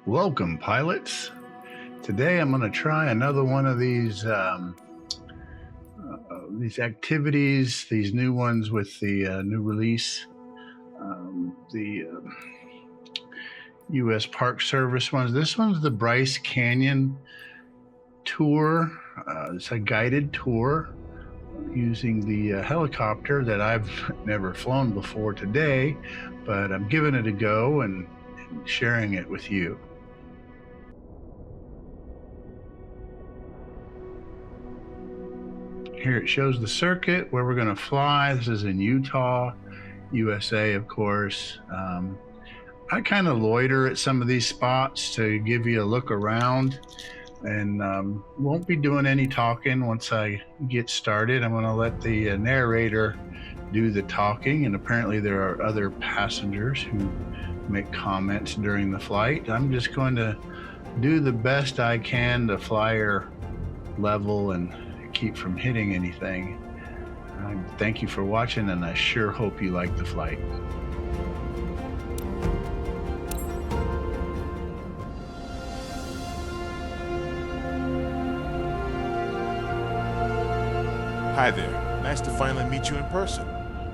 Welcome, pilots. Today I'm going to try another one of these activities, these new ones with the new release, the U.S. Park Service ones. This one's the Bryce Canyon tour. It's a guided tour using the helicopter that I've never flown before today, but I'm giving it a go and sharing it with you. Here it shows the circuit where we're going to fly. This is in Utah, USA, of course. I kind of loiter at some of these spots to give you a look around, and won't be doing any talking once I get started. I'm going to let the narrator do the talking, and apparently there are other passengers who make comments during the flight. I'm just going to do the best I can to flyer level and keep from hitting anything. Thank you for watching, and I sure hope you like the flight. Hi there, nice to finally meet you in person.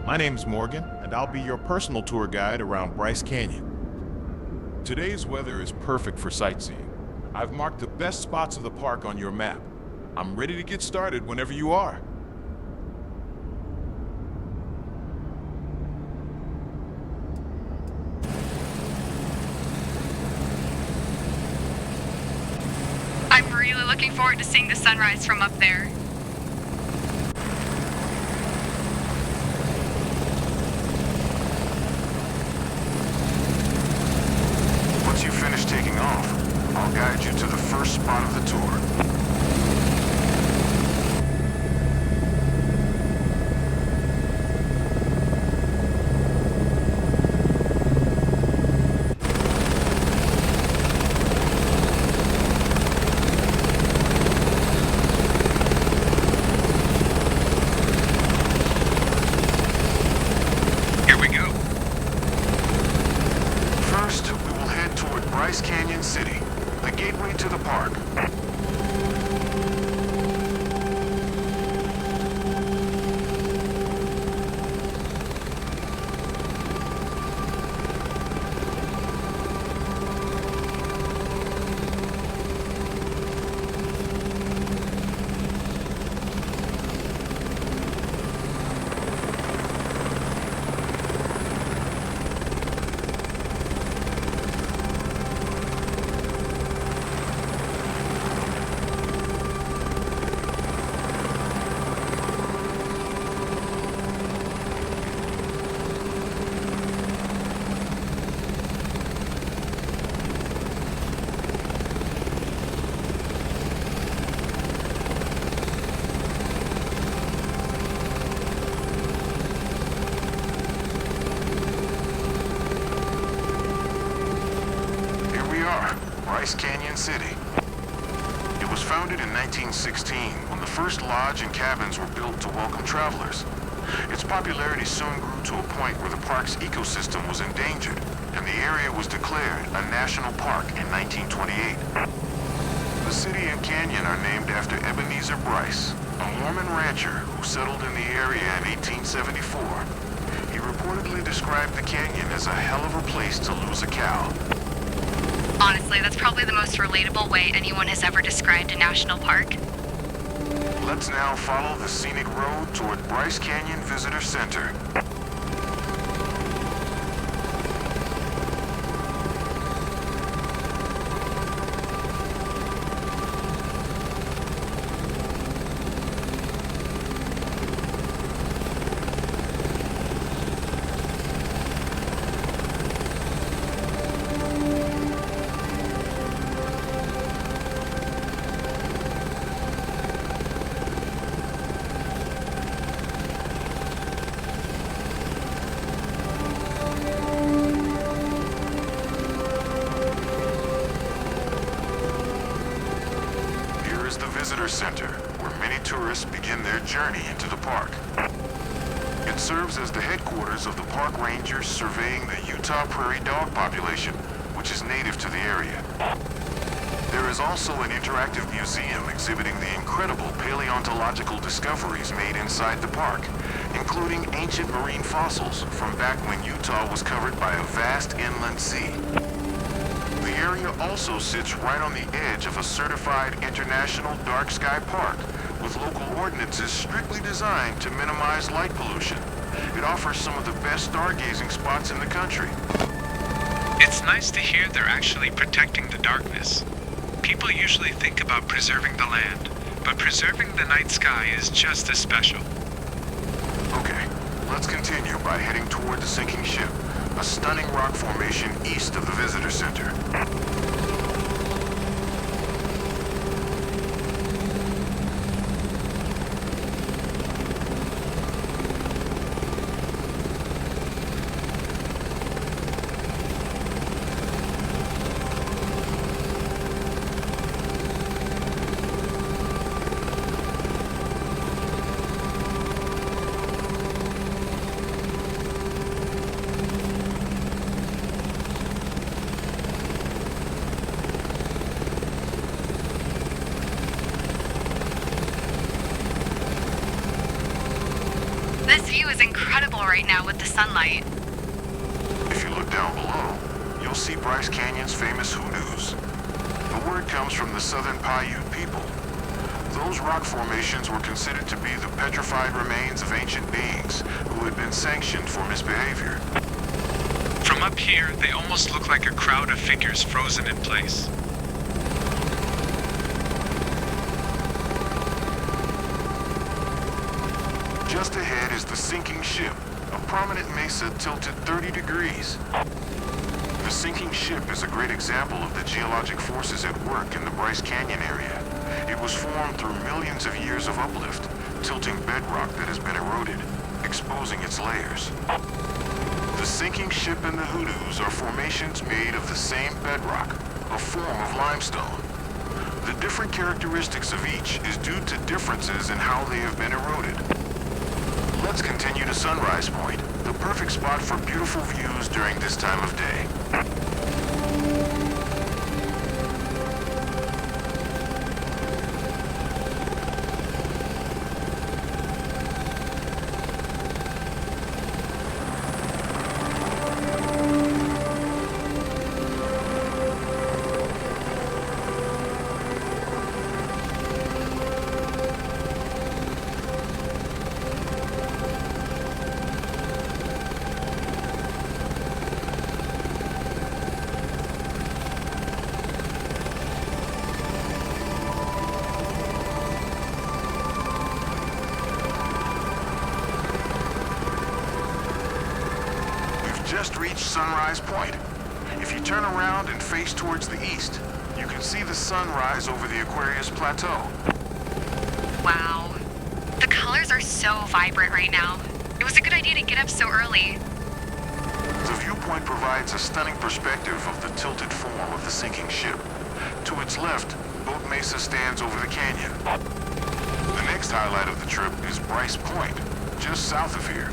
My name's Morgan, and I'll be your personal tour guide around Bryce Canyon. Today's weather is perfect for sightseeing. I've marked the best spots of the park on your map. I'm ready to get started whenever you are. I'm really looking forward to seeing the sunrise from up there. Once you finish taking off, I'll guide you to the first spot of the tour. Bryce Canyon City, the gateway to the park. Bryce Canyon City. It was founded in 1916 when the first lodge and cabins were built to welcome travelers. Its popularity soon grew to a point where the park's ecosystem was endangered, and the area was declared a national park in 1928. The city and canyon are named after Ebenezer Bryce, a Mormon rancher who settled in the area in 1874. He reportedly described the canyon as a hell of a place to lose a cow. Honestly, that's probably the most relatable way anyone has ever described a national park. Let's now follow the scenic road toward Bryce Canyon Visitor Center. Visitor Center, where many tourists begin their journey into the park. It serves as the headquarters of the park rangers surveying the Utah prairie dog population, which is native to the area. There is also an interactive museum exhibiting the incredible paleontological discoveries made inside the park, including ancient marine fossils from back when Utah was covered by a vast inland sea. The area also sits right on the edge of a certified international dark sky park, with local ordinances strictly designed to minimize light pollution. It offers some of the best stargazing spots in the country. It's nice to hear they're actually protecting the darkness. People usually think about preserving the land, but preserving the night sky is just as special. Okay, let's continue by heading toward the sinking ship, a stunning rock formation east of the visitor center. This view is incredible right now with the sunlight. If you look down below, you'll see Bryce Canyon's famous hoodoos. The word comes from the southern Paiute people. Those rock formations were considered to be the petrified remains of ancient beings who had been sanctioned for misbehavior. From up here, they almost look like a crowd of figures frozen in place. Just ahead is the sinking ship, a prominent mesa tilted 30 degrees. The sinking ship is a great example of the geologic forces at work in the Bryce Canyon area. It was formed through millions of years of uplift, tilting bedrock that has been eroded, exposing its layers. The sinking ship and the hoodoos are formations made of the same bedrock, a form of limestone. The different characteristics of each is due to differences in how they have been eroded. Let's continue to Sunrise Point, the perfect spot for beautiful views during this time of day. Just reached Sunrise Point. If you turn around and face towards the east, you can see the sunrise over the Aquarius Plateau. Wow. The colors are so vibrant right now. It was a good idea to get up so early. The viewpoint provides a stunning perspective of the tilted form of the sinking ship. To its left, Boat Mesa stands over the canyon. The next highlight of the trip is Bryce Point, just south of here.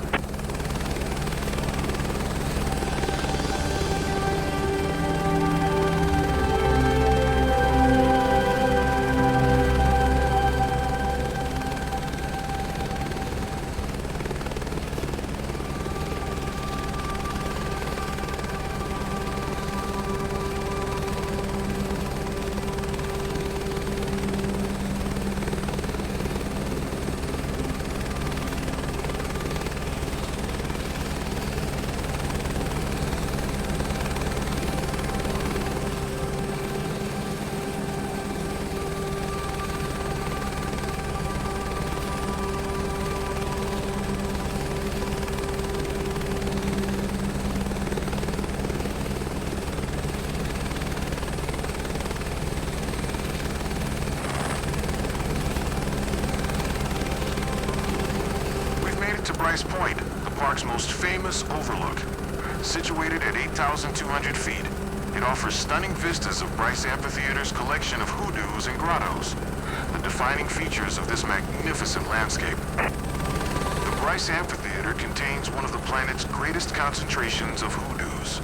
Bryce Point, the park's most famous overlook. Situated at 8,200 feet, it offers stunning vistas of Bryce Amphitheater's collection of hoodoos and grottos, the defining features of this magnificent landscape. The Bryce Amphitheater contains one of the planet's greatest concentrations of hoodoos.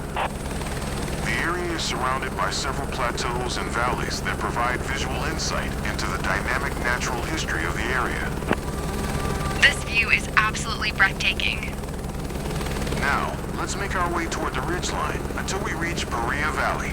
The area is surrounded by several plateaus and valleys that provide visual insight into the dynamic natural history of the area. This view is absolutely breathtaking. Now, let's make our way toward the ridgeline until we reach Paria Valley.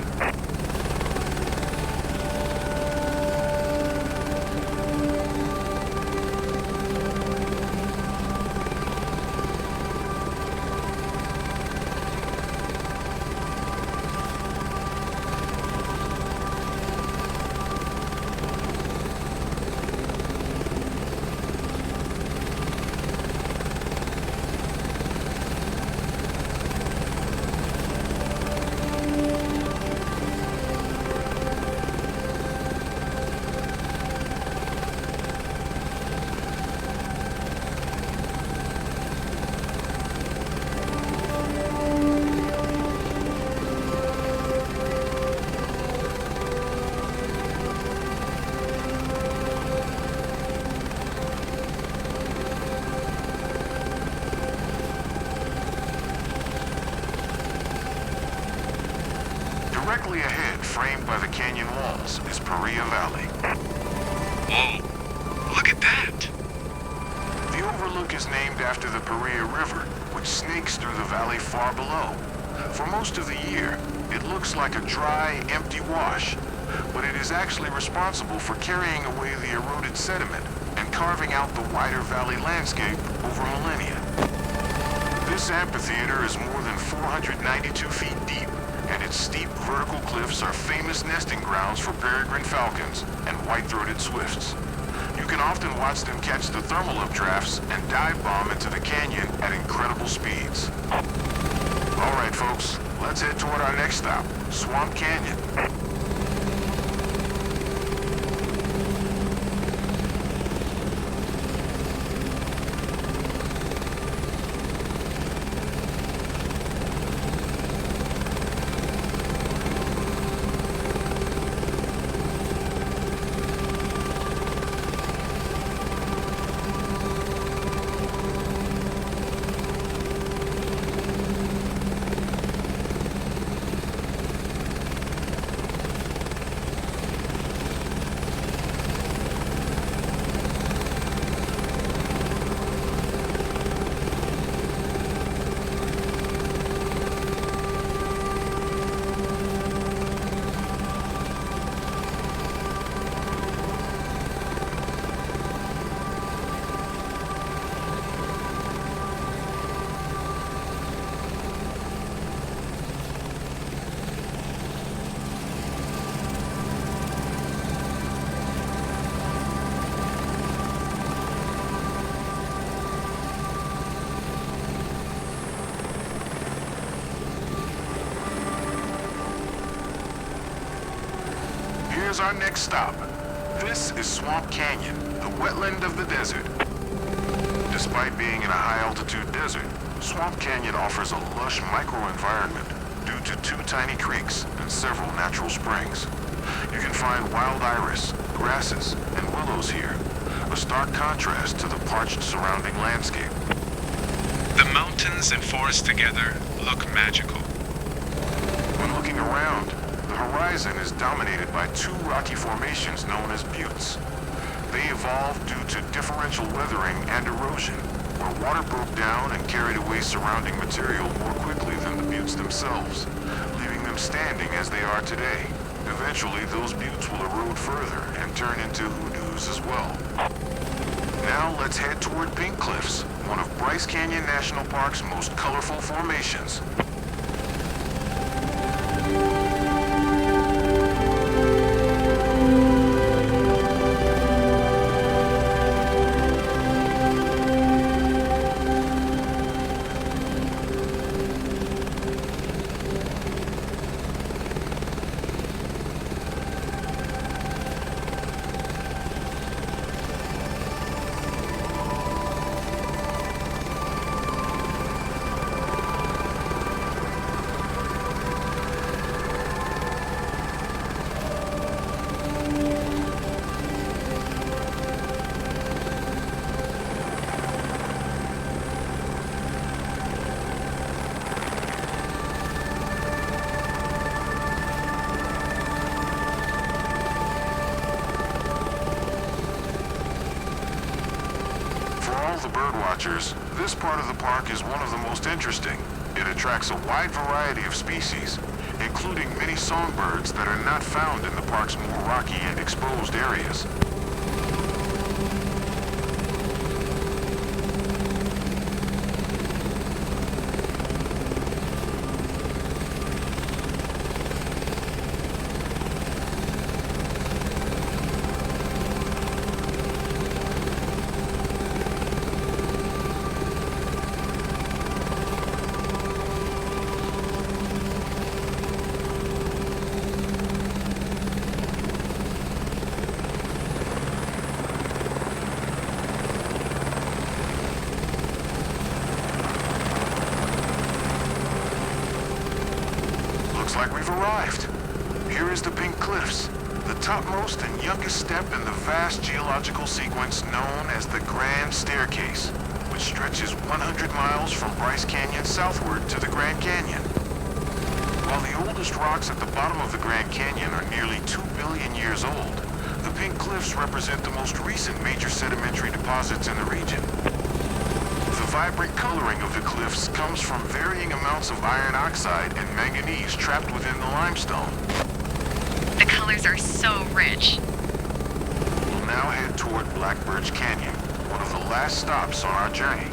Directly ahead, framed by the canyon walls, is Paria Valley. Whoa, look at that! The overlook is named after the Paria River, which snakes through the valley far below. For most of the year, it looks like a dry, empty wash, but it is actually responsible for carrying away the eroded sediment and carving out the wider valley landscape over millennia. This amphitheater is more than 492 feet deep, and its steep vertical cliffs are famous nesting grounds for peregrine falcons and white-throated swifts. You can often watch them catch the thermal updrafts and dive bomb into the canyon at incredible speeds. All right, folks, let's head toward our next stop, Swamp Canyon. Here's our next stop. This is Swamp Canyon, the wetland of the desert. Despite being in a high-altitude desert, Swamp Canyon offers a lush microenvironment due to 2 tiny creeks and several natural springs. You can find wild iris, grasses, and willows here, a stark contrast to the parched surrounding landscape. The mountains and forest together look magical. When looking around, the horizon is dominated by 2 rocky formations known as buttes. They evolved due to differential weathering and erosion, where water broke down and carried away surrounding material more quickly than the buttes themselves, leaving them standing as they are today. Eventually, those buttes will erode further and turn into hoodoos as well. Now let's head toward Pink Cliffs, one of Bryce Canyon National Park's most colorful formations. birdwatchers, this part of the park is one of the most interesting. It attracts a wide variety of species, including many songbirds that are not found in the park's more rocky and exposed areas. Looks like we've arrived. Here is the Pink Cliffs, the topmost and youngest step in the vast geological sequence known as the Grand Staircase, which stretches 100 miles from Bryce Canyon southward to the Grand Canyon. While the oldest rocks at the bottom of the Grand Canyon are nearly 2 billion years old, the Pink Cliffs represent the most recent major sedimentary deposits in the region. The vibrant coloring of the cliffs comes from varying amounts of iron oxide and manganese trapped within the limestone. The colors are so rich. We'll now head toward Black Birch Canyon, one of the last stops on our journey.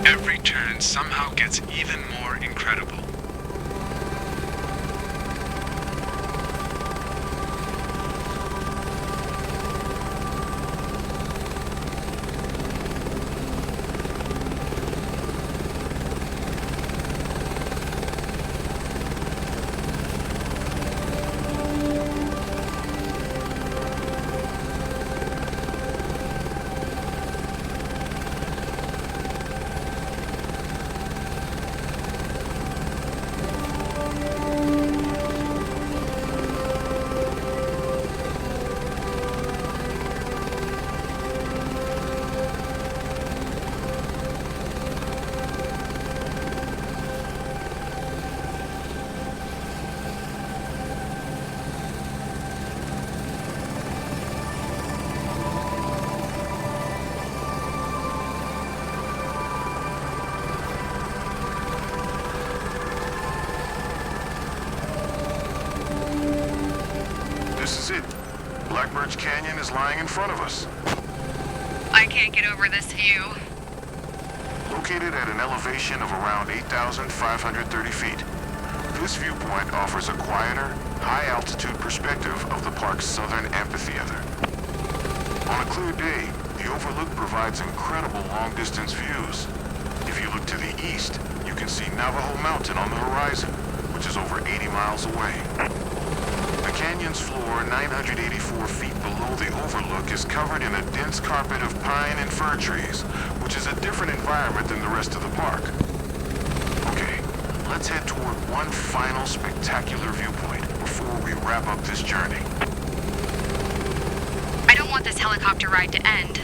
Every turn somehow gets even more incredible. This is it. Black Birch Canyon is lying in front of us. I can't get over this view. Located at an elevation of around 8,530 feet, this viewpoint offers a quieter, high-altitude perspective of the park's southern amphitheater. On a clear day, the overlook provides incredible long-distance views. If you look to the east, you can see Navajo Mountain on the horizon, which is over 80 miles away. The canyon's floor, 984 feet below the overlook, is covered in a dense carpet of pine and fir trees, which is a different environment than the rest of the park. Okay, let's head toward one final spectacular viewpoint before we wrap up this journey. I don't want this helicopter ride to end.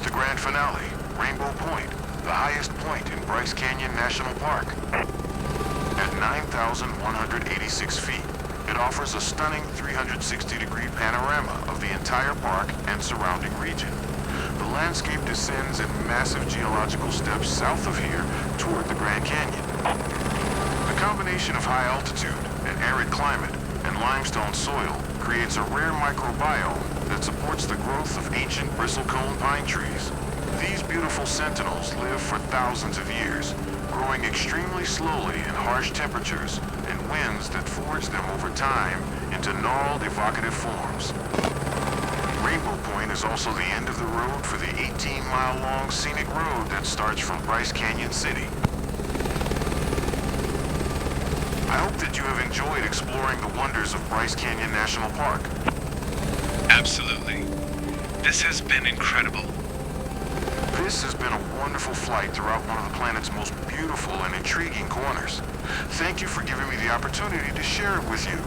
The grand finale, Rainbow Point, the highest point in Bryce Canyon National Park. At 9,186 feet, it offers a stunning 360-degree panorama of the entire park and surrounding region. The landscape descends in massive geological steps south of here toward the Grand Canyon. The combination of high altitude, an arid climate, and limestone soil creates a rare microbiome that supports the growth of ancient bristlecone pine trees. These beautiful sentinels live for thousands of years, growing extremely slowly in harsh temperatures and winds that forge them over time into gnarled, evocative forms. Rainbow Point is also the end of the road for the 18-mile-long scenic road that starts from Bryce Canyon City. I hope that you have enjoyed exploring the wonders of Bryce Canyon National Park. Absolutely. This has been incredible. This has been a wonderful flight throughout one of the planet's most beautiful and intriguing corners. Thank you for giving me the opportunity to share it with you.